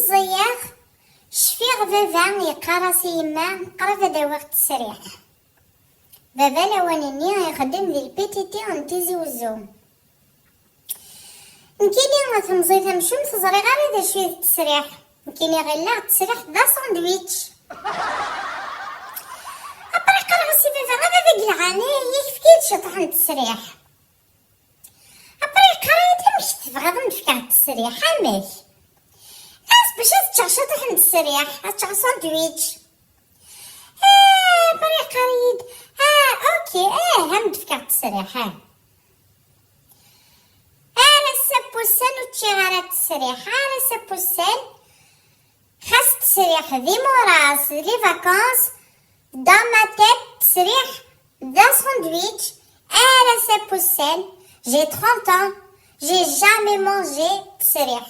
مزياغ شفيغ بابا يقراسي يما قرب هذا وقت التسريح. بابا لوانني يخدم ذي البيتيتي عن تيزي والزوم. نكيني تمزيت مشوم تزري غير هذا شويه التسريح. نكيني غير لا التسريح دا ساندويتش. أبرا قراسي بابا غدا قلعاني يكفكيت شطحن التسريح. أبرا قريت مش تبغى نفكع التسريح حماك. باش تشعشط عند السريح تشع ساندويتش. بري قريد اوكي هم دفكعت السريح. انا السبوسان وتشغالات السريح. انا السبوسان خاص التسريح ذي موراس لي فاكونس دا ما تيت تسريح دا ساندويتش. انا السبوسان جي 30 ans j'ai jamais mangé تسريح.